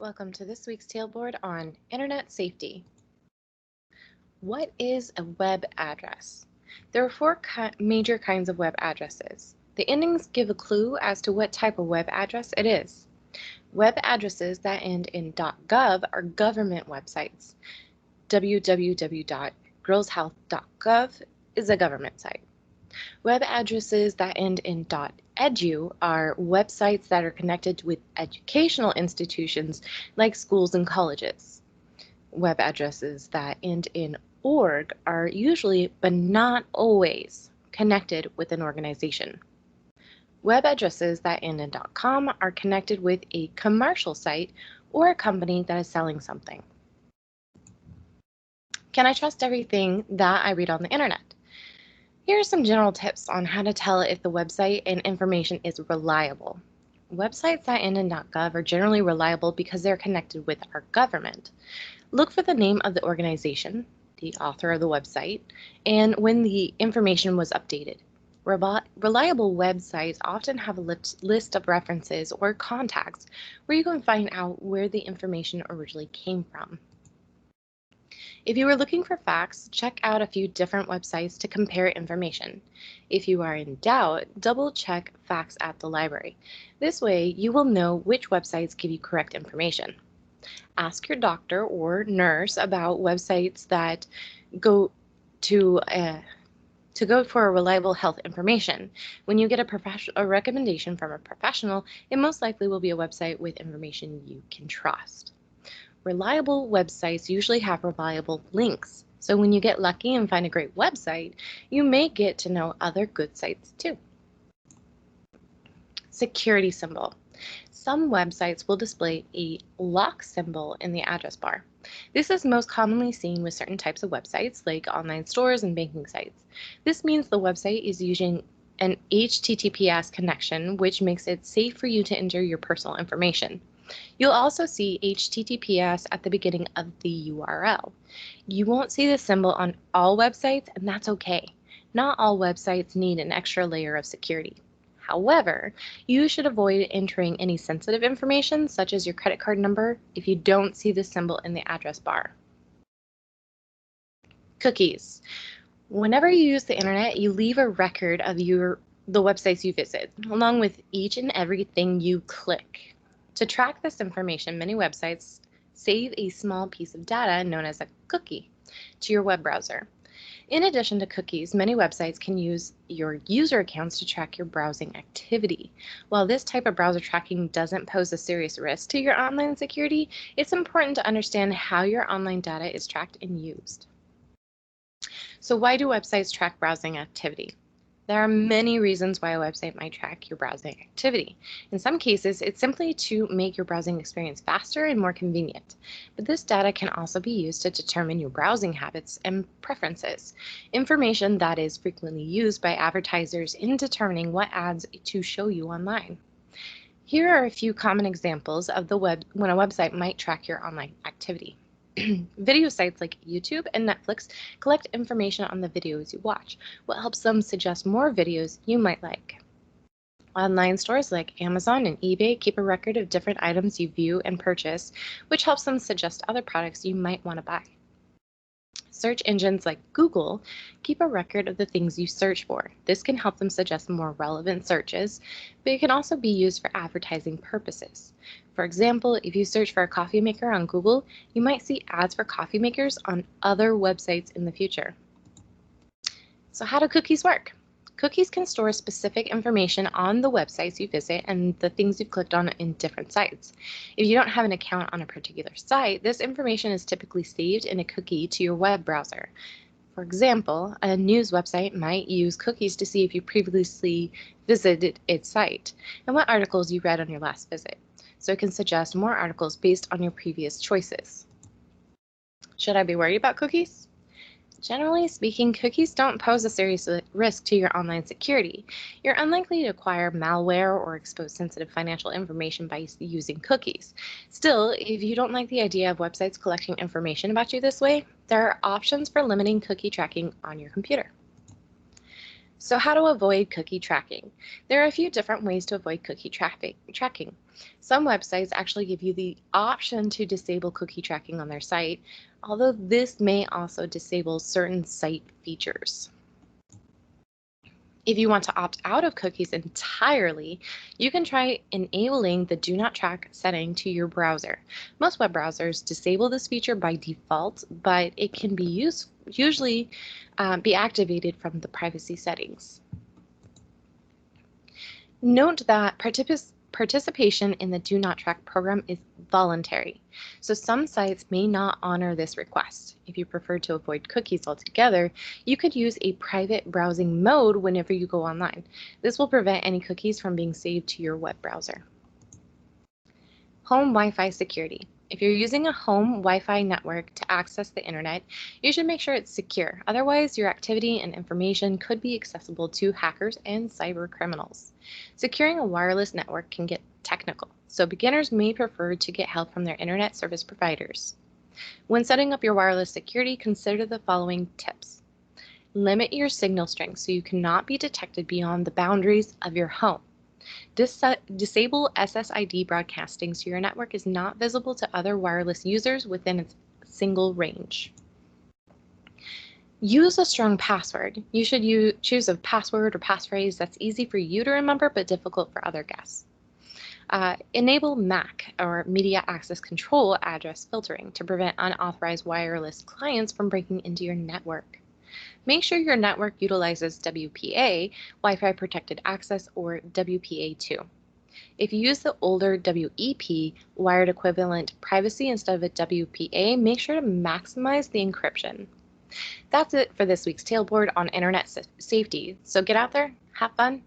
Welcome to this week's Tailboard on Internet Safety. What is a web address? There are four major kinds of web addresses. The endings give a clue as to what type of web address it is. Web addresses that end in .gov are government websites. www.girlshealth.gov is a government site. Web addresses that end in .edu are websites that are connected with educational institutions like schools and colleges. Web addresses that end in .org are usually, but not always, connected with an organization. Web addresses that end in .com are connected with a commercial site or a company that is selling something. Can I trust everything that I read on the internet? Here are some general tips on how to tell if the website and information is reliable. Websites that end in .gov are generally reliable because they're connected with our government. Look for the name of the organization, the author of the website, and when the information was updated. Reliable websites often have a list of references or contacts where you can find out where the information originally came from. If you are looking for facts, check out a few different websites to compare information. If you are in doubt, double-check facts at the library. This way, you will know which websites give you correct information. Ask your doctor or nurse about websites that go for reliable health information. When you get a recommendation from a professional, it most likely will be a website with information you can trust. Reliable websites usually have reliable links, so when you get lucky and find a great website, you may get to know other good sites too. Security symbol. Some websites will display a lock symbol in the address bar. This is most commonly seen with certain types of websites like online stores and banking sites. This means the website is using an HTTPS connection, which makes it safe for you to enter your personal information. You'll also see HTTPS at the beginning of the URL. You won't see this symbol on all websites, and that's okay. Not all websites need an extra layer of security. However, you should avoid entering any sensitive information, such as your credit card number, if you don't see the symbol in the address bar. Cookies. Whenever you use the internet, you leave a record of the websites you visit, along with each and everything you click. To track this information, many websites save a small piece of data known as a cookie to your web browser. In addition to cookies, many websites can use your user accounts to track your browsing activity. While this type of browser tracking doesn't pose a serious risk to your online security, it's important to understand how your online data is tracked and used. So why do websites track browsing activity? There are many reasons why a website might track your browsing activity. In some cases, it's simply to make your browsing experience faster and more convenient. But this data can also be used to determine your browsing habits and preferences, information that is frequently used by advertisers in determining what ads to show you online. Here are a few common examples of when a website might track your online activity. Video sites like YouTube and Netflix collect information on the videos you watch, what helps them suggest more videos you might like. Online stores like Amazon and eBay keep a record of different items you view and purchase, which helps them suggest other products you might want to buy. Search engines like Google keep a record of the things you search for. This can help them suggest more relevant searches, but it can also be used for advertising purposes. For example, if you search for a coffee maker on Google, you might see ads for coffee makers on other websites in the future. So how do cookies work? Cookies can store specific information on the websites you visit and the things you've clicked on in different sites. If you don't have an account on a particular site, this information is typically saved in a cookie to your web browser. For example, a news website might use cookies to see if you previously visited its site and what articles you read on your last visit, so it can suggest more articles based on your previous choices. Should I be worried about cookies? Generally speaking, cookies don't pose a serious risk to your online security. You're unlikely to acquire malware or expose sensitive financial information by using cookies. Still, if you don't like the idea of websites collecting information about you this way, there are options for limiting cookie tracking on your computer. So how to avoid cookie tracking? There are a few different ways to avoid cookie tracking. Some websites actually give you the option to disable cookie tracking on their site, although this may also disable certain site features. If you want to opt out of cookies entirely, you can try enabling the Do Not Track setting to your browser. Most web browsers disable this feature by default, but it can be usually be activated from the privacy settings. Note that participation in the Do Not Track program is voluntary, so some sites may not honor this request. If you prefer to avoid cookies altogether, you could use a private browsing mode whenever you go online. This will prevent any cookies from being saved to your web browser. Home Wi-Fi security. If you're using a home Wi-Fi network to access the internet, you should make sure it's secure. Otherwise, your activity and information could be accessible to hackers and cyber criminals. Securing a wireless network can get technical, so beginners may prefer to get help from their internet service providers. When setting up your wireless security, consider the following tips. Limit your signal strength so you cannot be detected beyond the boundaries of your home. Disable SSID broadcasting so your network is not visible to other wireless users within its single range. Use a strong password. You should choose a password or passphrase that's easy for you to remember but difficult for other guests. Enable MAC, or Media Access Control, address filtering to prevent unauthorized wireless clients from breaking into your network. Make sure your network utilizes WPA, Wi-Fi Protected Access, or WPA2. If you use the older WEP, wired equivalent privacy, instead of a WPA, make sure to maximize the encryption. That's it for this week's Tailboard on internet safety. So get out there, have fun,